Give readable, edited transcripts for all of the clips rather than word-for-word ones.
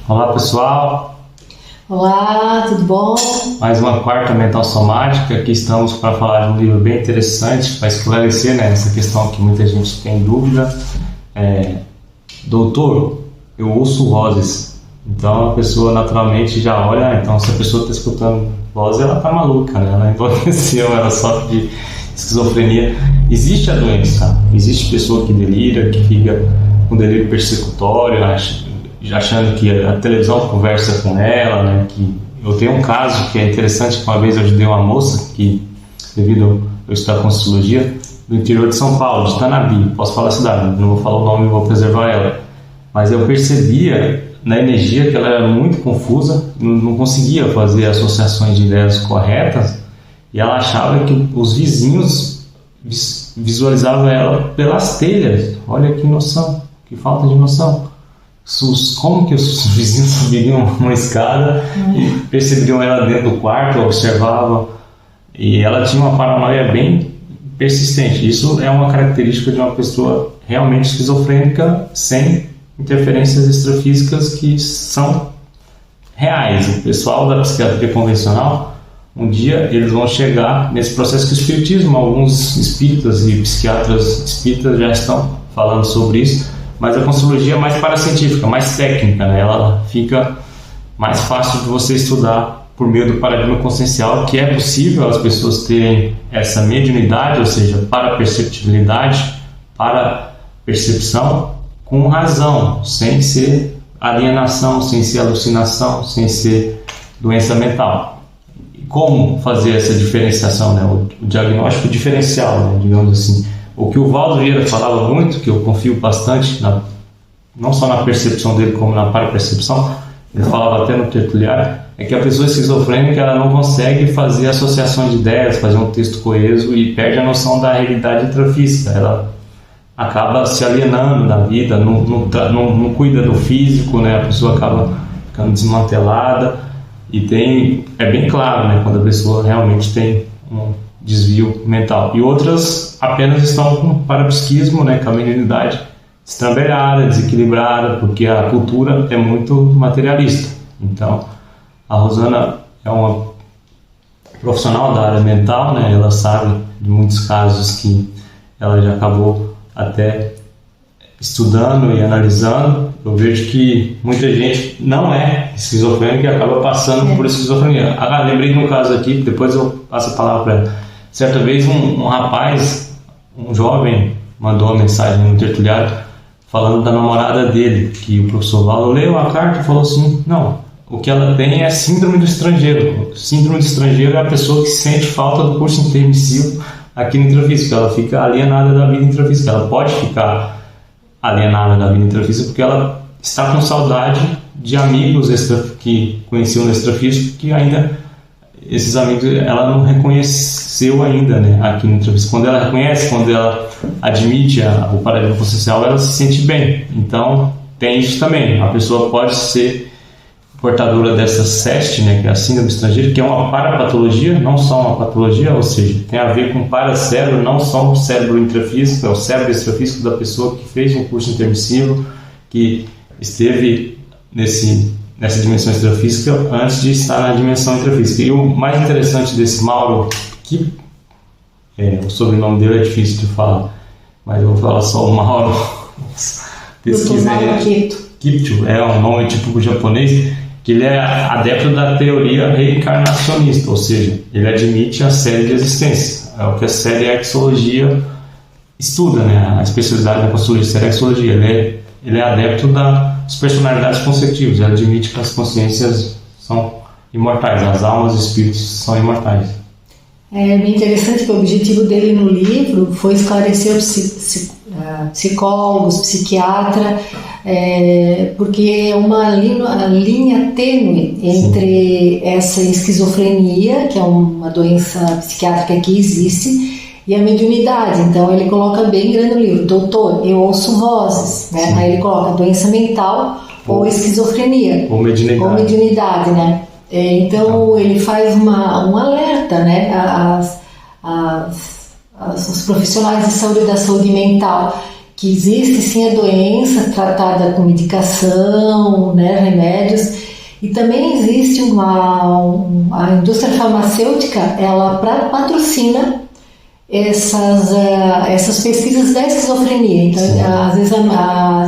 Olá pessoal, Olá, tudo bom? mais uma quarta mental somática. Aqui estamos para falar de um livro bem interessante para esclarecer, né, essa questão que muita gente tem dúvida. Doutor, eu ouço vozes. Então a pessoa naturalmente já olha, então se a pessoa está escutando voz, ela está maluca, né? Ela enlouqueceu, ela sofre de esquizofrenia. Existe a doença, existe pessoa que delira, que fica com delírio persecutório, achando que a televisão conversa com ela, né? Que eu tenho um caso que é interessante, que uma vez eu ajudei uma moça que, devido a eu estudar Conscienciologia, do interior de São Paulo, de Tanabi, posso falar a cidade, não vou falar o nome, vou preservar ela, mas eu percebia na energia que ela era muito confusa, não conseguia fazer associações de ideias corretas, e ela achava que os vizinhos visualizavam ela pelas telhas. Olha que noção, que falta de noção. Como que os vizinhos subiam uma escada e percebiam ela dentro do quarto, observavam, e ela tinha uma paranoia bem persistente. Isso é uma característica de uma pessoa realmente esquizofrênica, sem interferências extrafísicas que são reais. O pessoal da psiquiatria convencional, um dia eles vão chegar nesse processo que o espiritismo, alguns espíritas e psiquiatras espíritas já estão falando sobre isso, mas a Conscienciologia é mais paracientífica, mais técnica, né? Ela fica mais fácil de você estudar por meio do paradigma consciencial, que é possível as pessoas terem essa mediunidade, ou seja, para perceptibilidade, para percepção, com razão, sem ser alienação, sem ser alucinação, sem ser doença mental. E como fazer essa diferenciação, né? O diagnóstico diferencial, né? Digamos assim. O que o Valdo Vieira falava muito, que eu confio bastante, não só na percepção dele, como na parapercepção, ele falava até no tertuliário, é que a pessoa esquizofrênica ela não consegue fazer associações de ideias, fazer um texto coeso e perde a noção da realidade intrafísica. Ela acaba se alienando da vida, não cuida do físico, né? A pessoa acaba ficando desmantelada e é bem claro, né? Quando a pessoa realmente tem um desvio mental. E outras apenas estão com parapsiquismo, né? Com a mediunidade estrambelhada, desequilibrada, porque a cultura é muito materialista. Então, a Rosana é uma profissional da área mental, né? Ela sabe de muitos casos que ela já acabou até estudando e analisando. Eu vejo que muita gente não é esquizofrênica e acaba passando por esquizofrenia. Lembrei de um caso aqui, depois eu passo a palavra para ela. Certa vez um rapaz, um jovem, mandou uma mensagem no tertuliário falando da namorada dele, que o professor Valdo leu a carta e falou assim: não, o que ela tem é síndrome do estrangeiro. Síndrome do estrangeiro é a pessoa que sente falta do curso intermissivo aqui no intrafísico. Ela fica alienada da vida intrafísica. Ela pode ficar alienada da vida intrafísica porque ela está com saudade de amigos que conheciam no extrafísico, que ainda esses amigos ela não reconheceu ainda, né, aqui no intrafísico. Quando ela reconhece, quando ela admite o paradigma consciencial, ela se sente bem. Então tem isso também. A pessoa pode ser portadora dessa SEST, né, que é a síndrome do estrangeiro, que é uma parapatologia, não só uma patologia, ou seja, tem a ver com paracérebro, não só o cérebro intrafísico, é o cérebro extrafísico da pessoa que fez um curso intermissivo, que esteve nessa dimensão extrafísica antes de estar na dimensão intrafísica. E o mais interessante desse Mauro, que o sobrenome dele é difícil de falar, mas eu vou falar só o Mauro. Pesquisa Kipto, é um nome típico japonês, que ele é adepto da teoria reencarnacionista, ou seja, ele admite a série de existência. É o que a série Exologia estuda, né? A especialidade da Conscienciologia, série Exologia. Ele é adepto das personalidades consecutivas. Ele admite que as consciências são imortais, as almas e os espíritos são imortais. É bem interessante que o objetivo dele no livro foi esclarecer os psicólogos, psiquiatra, porque é uma linha tênue entre essa esquizofrenia, que é uma doença psiquiátrica que existe, e a mediunidade. Então ele coloca bem grande no livro: doutor, eu ouço vozes, né? Aí ele coloca doença mental ou esquizofrenia ou mediunidade, né? Então ele faz um alerta, né, os profissionais de saúde e da saúde mental, que existe sim a doença tratada com medicação, né, remédios, e também existe a indústria farmacêutica, ela patrocina essas pesquisas da esquizofrenia. Então, às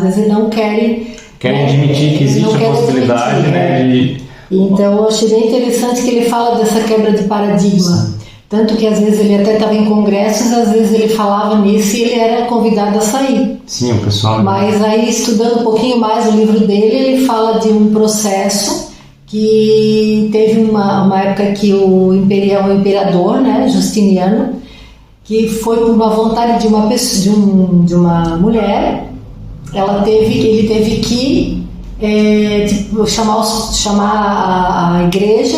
vezes não querem admitir que existe a possibilidade, né? Então, eu achei bem interessante que ele fala dessa quebra de paradigma. Sim. Tanto que às vezes ele até estava em congressos, às vezes ele falava nisso e ele era convidado a sair. Sim, o pessoal. Mas aí, estudando um pouquinho mais o livro dele, ele fala de um processo que teve uma época que o imperador, né, Justiniano, que foi por uma vontade de uma pessoa, de uma mulher, ele teve que chamar a igreja,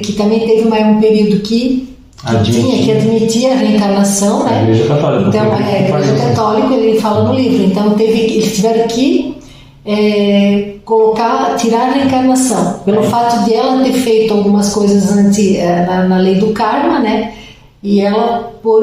que também teve um período que tinha que admitir a reencarnação, né? A Igreja Católica. Então, a Igreja Católica, ele fala no livro. Então, eles tiveram que tirar a reencarnação, pelo fato de ela ter feito algumas coisas na lei do karma, né? E ela, por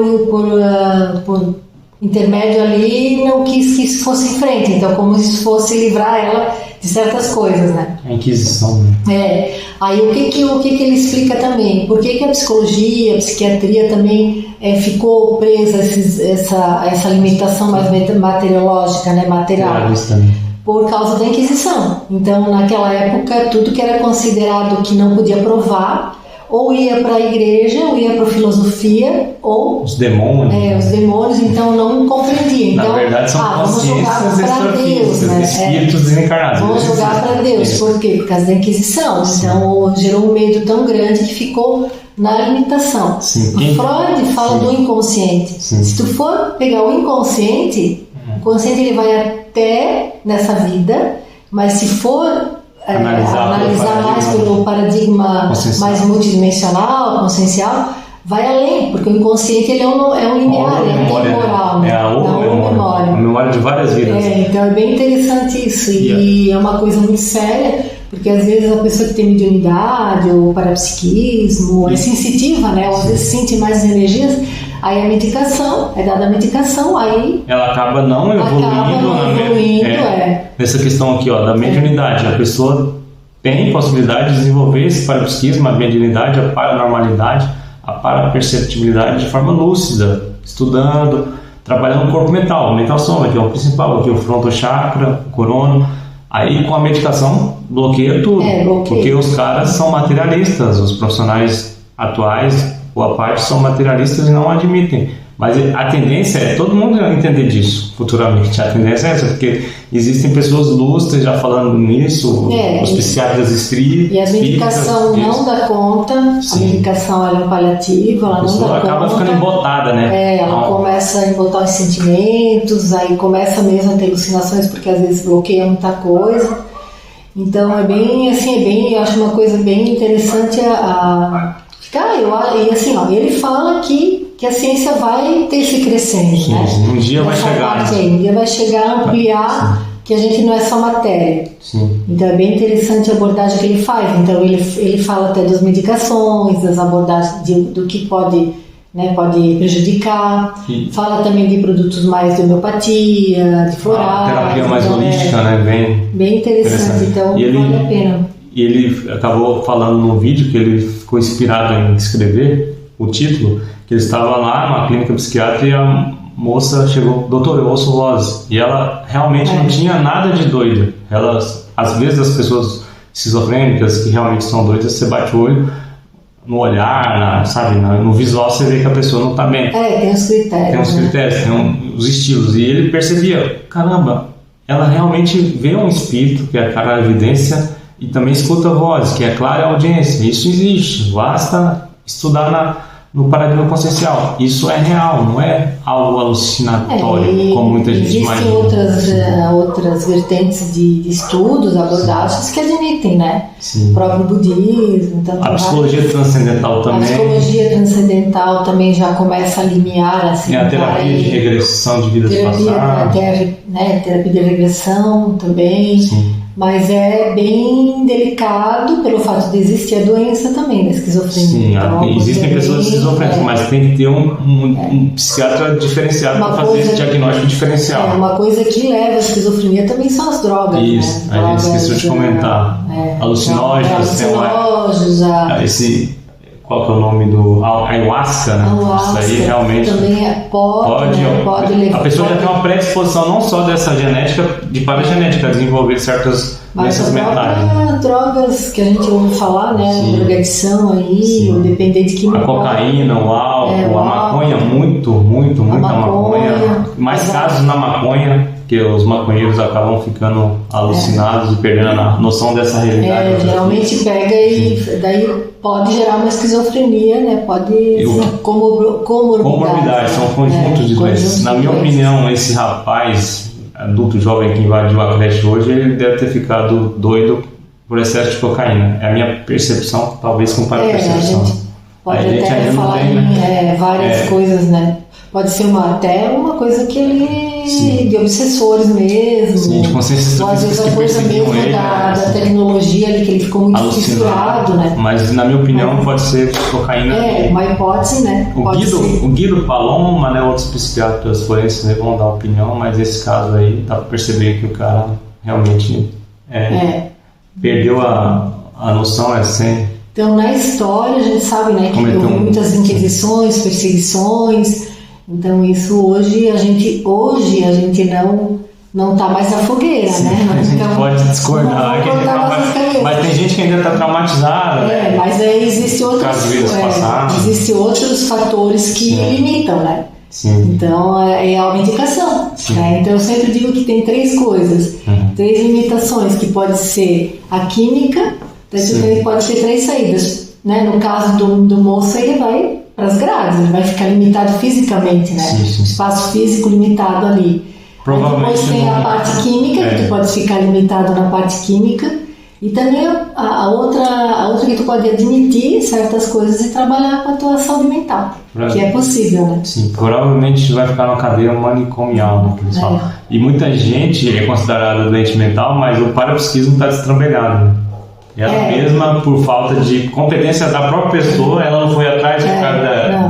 intermédio ali, não quis que isso fosse em frente. Então, como se fosse livrar ela de certas coisas, né? A Inquisição, né? Aí o que ele explica também? Por que a psicologia, a psiquiatria também ficou presa a essa limitação mais materiológica, né? Material? Por causa da Inquisição. Então, naquela época, tudo que era considerado que não podia provar, ou ia para a igreja, ou ia para a filosofia, ou os demônios. Os demônios, então não compreendia. Então, na verdade, são consciências extrafísicas, né? Espíritos desencarnados. Vamos jogar para Deus. Por quê? Por causa da Inquisição. Sim. Então gerou um medo tão grande que ficou na limitação. Sim. O Freud fala do inconsciente. Sim. Se tu for pegar o inconsciente, o inconsciente ele vai até nessa vida, mas se for analisar mais pelo paradigma mais multidimensional, consciencial, vai além, porque o inconsciente ele é um linear, é temporal, né? É a memória. A memória de várias vidas. Então é bem interessante isso, e é uma coisa muito séria, porque às vezes a pessoa que tem mediunidade ou parapsiquismo é sensitiva, né? Ou às vezes sente mais energias, aí a medicação, é dada a medicação, aí ela acaba não evoluindo, nessa questão aqui, da mediunidade. A pessoa tem possibilidade de desenvolver esse parapsiquismo, a mediunidade, a paranormalidade, a paraperceptibilidade de forma lúcida, estudando, trabalhando no corpo mental. O mental soma, que é o principal, aqui o frontochakra, o corono. Aí com a medicação bloqueia tudo, porque os caras são materialistas, os profissionais atuais, boa parte são materialistas e não admitem. Mas a tendência é todo mundo entender disso futuramente. A tendência é essa, porque existem pessoas lúcidas já falando nisso, os psiquiatras espíritas. E a medicação não dá conta. Sim. A medicação ela é um paliativo, ela não dá conta. Acaba ficando embotada, né? Ela começa a embotar os sentimentos, aí começa mesmo a ter alucinações, porque às vezes bloqueia muita coisa. Então é bem assim, eu acho uma coisa bem interessante e assim, ele fala que a ciência vai ter esse crescente, né? Um dia vai chegar. Um dia vai chegar a ampliar. Sim. Que a gente não é só matéria. Sim. Então é bem interessante a abordagem que ele faz. Então ele fala até das medicações, das abordagens do que pode prejudicar. Sim. Fala também de produtos mais de homeopatia, de florais. Terapia mais holística, né? Bem interessante. Então vale a pena. E ele acabou falando num vídeo que ele ficou inspirado em escrever o título, que ele estava lá numa clínica psiquiátrica e a moça chegou, doutor, eu ouço vozes. E ela realmente não tinha nada de doida. Às vezes as pessoas esquizofrênicas que realmente são doidas, você bate o olho, no olhar, no visual você vê que a pessoa não está bem. Tem os critérios. Tem os critérios, tem os estilos. E ele percebia, caramba, ela realmente vê um espírito, que é a clarividência, e também escuta vozes, que é clara audiência. Isso existe, basta estudar no paradigma consciencial. Isso é real, não é algo alucinatório, como muita gente imagina. Existem outras vertentes de estudos, abordagens que admitem, né? Sim. O próprio budismo. A psicologia transcendental também. A psicologia transcendental também já começa a limiar. Assim, a terapia de regressão de vidas passadas. Terapia de regressão também. Sim. Mas é bem delicado pelo fato de existir a doença também da esquizofrenia. Sim, então, existem pessoas esquizofrênicas, mas tem que ter um psiquiatra diferenciado para fazer esse diagnóstico diferencial. Uma coisa que leva à esquizofrenia também são as drogas. Isso, né? a gente esqueceu de comentar. Alucinógenos, qual que é o nome do ayahuasca, né? Isso aí realmente também pode levar. A pessoa já tem uma predisposição não só dessa genética, de paragenética, a desenvolver certas doenças mentais. Drogas que a gente ouve falar, né? Drogadição aí, o dependente químico. A cocaína, o álcool, a maconha, muita maconha. Mais casos na maconha, que os maconheiros acabam ficando alucinados e perdendo a noção dessa realidade. Geralmente pega e daí pode gerar uma esquizofrenia, né? Pode ser comorbidade. São conjuntos de doenças. Na minha opinião, esse rapaz adulto jovem que invadiu a creche hoje, ele deve ter ficado doido por excesso de cocaína. É a minha percepção, talvez com para-percepção. Pode até falar em várias coisas, né? Pode ser até uma coisa que ele... de obsessores mesmo. Sim, de consciência. Ou às vezes a coisa mesmo da tecnologia ali, que ele ficou muito fissurado, né? Mas na minha opinião pode ser cocaína. Uma hipótese, né? O Guido Paloma, né? Outros psiquiatras forenses vão dar opinião, mas esse caso aí dá para perceber que o cara realmente perdeu a noção, sem... Então, na história, a gente sabe, né, que houve muitas inquisições, perseguições. Então, isso hoje a gente não está mais na fogueira, né? A gente pode discordar, mas tem gente que ainda está traumatizada. Mas aí existem outros fatores que limitam, né? Sim. Então, é uma indicação. Né? Então, eu sempre digo que tem 3 coisas, 3 limitações, que pode ser a química. Então, pode ter 3 saídas, né? No caso do moço, ele vai para as grades, ele vai ficar limitado fisicamente, né? Espaço físico limitado ali. Provavelmente. Depois tem a parte química, que tu pode ficar limitado na parte química, e também a outra que tu pode admitir certas coisas e trabalhar com a tua saúde mental, que é possível, né? Sim, provavelmente vai ficar numa cadeia manicomial, né, que eles falam. E muita gente é considerada doente mental, mas o parapsiquismo está destrambelhado, né? Ela mesma, por falta de competência da própria pessoa, ela não foi atrás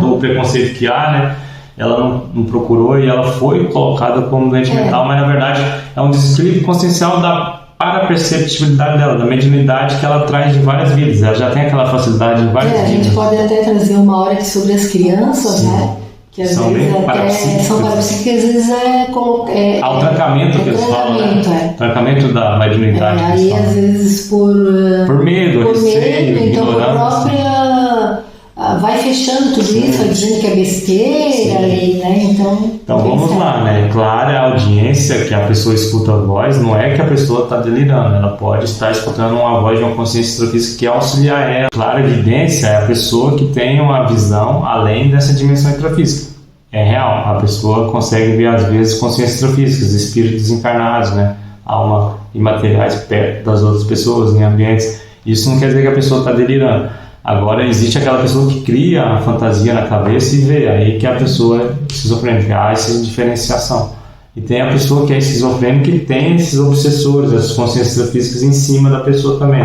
do preconceito que há, né? Ela não procurou e ela foi colocada como doente mental, mas na verdade é um desequilíbrio consciencial da paraperceptibilidade dela, da mediunidade que ela traz de várias vidas. Ela já tem aquela facilidade em várias vidas. A gente pode até trazer uma hora aqui sobre as crianças, né? Que às vezes são parapsíquicas, às vezes o trancamento que eles falam, né? Trancamento da mediunidade. Aí às vezes por medo, receio, então ignorância. A própria vai fechando tudo isso, vai dizendo que é besteira, né? Então vamos lá, né? Claro, a audiência que a pessoa escuta a voz, não é que a pessoa está delirando, ela pode estar escutando uma voz de uma consciência extrafísica que auxiliar ela. Clara evidência é a pessoa que tem uma visão além dessa dimensão extrafísica. É real, a pessoa consegue ver às vezes consciências extrafísicas, espíritos desencarnados, né? Alma imateriais perto das outras pessoas, em ambientes. Isso não quer dizer que a pessoa está delirando. Agora, existe aquela pessoa que cria a fantasia na cabeça e vê, aí que a pessoa é esquizofrênica, há essa diferenciação. E tem a pessoa que é esquizofrênica e tem esses obsessores, essas consciências extrafísicas em cima da pessoa também.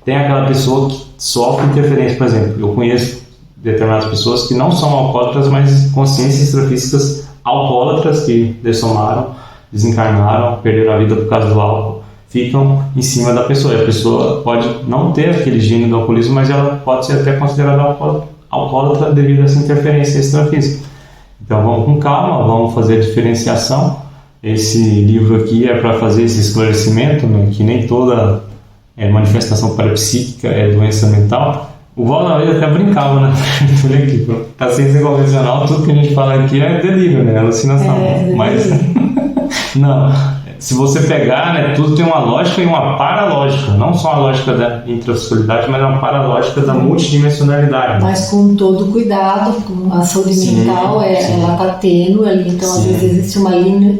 Tem aquela pessoa que sofre interferência, por exemplo, eu conheço determinadas pessoas que não são alcoólatras, mas consciências extrafísicas alcoólatras que dessomaram, desencarnaram, perderam a vida por causa do álcool, ficam em cima da pessoa. E a pessoa pode não ter aquele gênio do alcoolismo, mas ela pode ser até considerada alcoólatra devido a essa interferência extrafísica. Então vamos com calma, vamos fazer a diferenciação. Esse livro aqui é para fazer esse esclarecimento, né, que nem toda manifestação parapsíquica é doença mental. O Valnair até brincava, né? A ciência convencional, tudo que a gente fala aqui é delírio, né? Alucinação. Mas não. Se você pegar, né, tudo tem uma lógica e uma paralógica, não só a lógica da intrapsicalidade, mas uma paralógica da multidimensionalidade. Mas com todo cuidado, com a saúde mental, ela está tênue ali, então às vezes existe uma linha,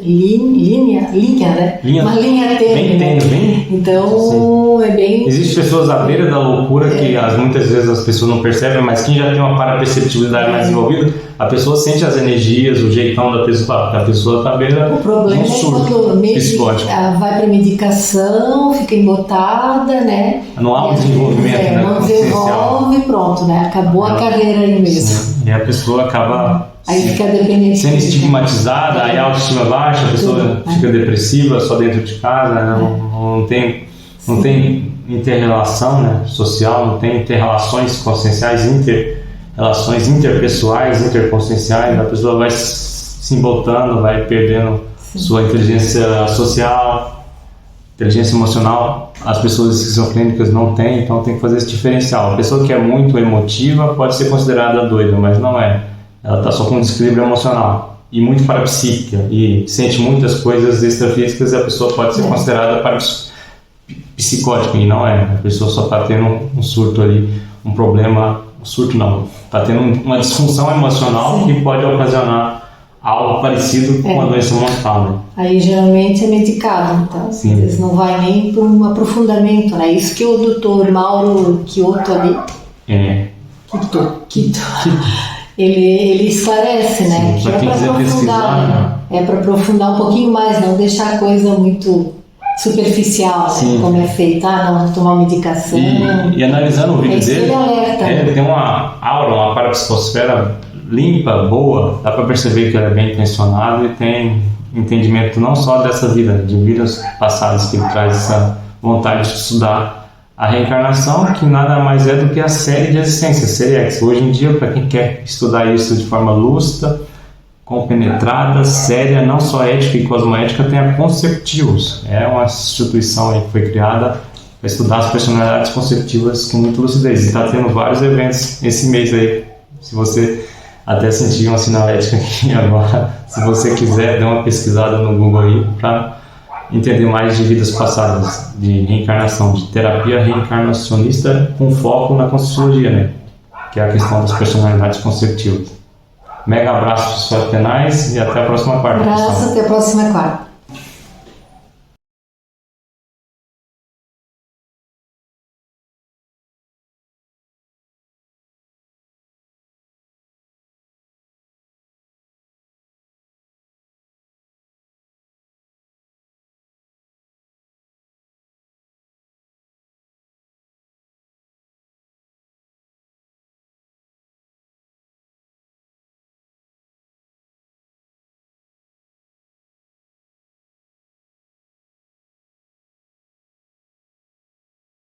né? Uma linha tênue. Bem tênue, Então é bem... Existem pessoas à beira da loucura que muitas vezes as pessoas não percebem, mas quem já tem uma paraperceptibilidade mais envolvida, a pessoa sente as energias, o jeitão da pessoa, a pessoa tá beira o problema um surto psicótico. vai para medicação, fica embotada, né? Não há um desenvolvimento, né? Não desenvolve, pronto, né? Acabou a carreira aí mesmo. Sim. E a pessoa acaba aí fica dependente, sendo estigmatizada, aí a autoestima baixa, a pessoa fica depressiva só dentro de casa, né? Não tem inter-relação, né, social, não tem inter-relações conscienciais, inter-relações interpessoais, interconscienciais, a pessoa vai se embotando, vai perdendo sua inteligência social, inteligência emocional. As pessoas esquizofrênicas não têm, então tem que fazer esse diferencial. A pessoa que é muito emotiva pode ser considerada doida, mas não é. Ela está só com um desequilíbrio emocional e muito parapsíquica e sente muitas coisas extrafísicas, e a pessoa pode ser considerada psicótica, e não é. A pessoa só está tendo um surto ali, um problema, um surto não, está tendo uma disfunção emocional que pode ocasionar algo parecido com uma doença mental, né? Aí geralmente é medicado, então às vezes não vai nem para um aprofundamento, né? Isso que o doutor Mauro Quioto ali, Quito, ele esclarece, né? Sim, que é para aprofundar, né? É para aprofundar um pouquinho mais, não deixar a coisa muito superficial, né? Como é feita, não tomar medicação. E analisando o vídeo dele, alerta, ele tem uma aura, uma parapsicosfera limpa, boa, dá para perceber que ele é bem intencionado e tem entendimento não só dessa vida, de vidas passadas, que ele traz essa vontade de estudar a reencarnação, que nada mais é do que a série de existência, série X. Hoje em dia, para quem quer estudar isso de forma lúcida, compenetrada, séria, não só ética e cosmoética, tem a Conceptivos. É uma instituição aí que foi criada para estudar as personalidades conceptivas com muita lucidez. E está tendo vários eventos esse mês aí. Se você até sentir uma sinalética aqui agora, se você quiser, dê uma pesquisada no Google aí para entender mais de vidas passadas, de reencarnação, de terapia reencarnacionista com foco na Conscienciologia, né? Que é a questão das personalidades conceptivas. Mega abraço para os penais e até a próxima quarta. Abraço, até a próxima quarta.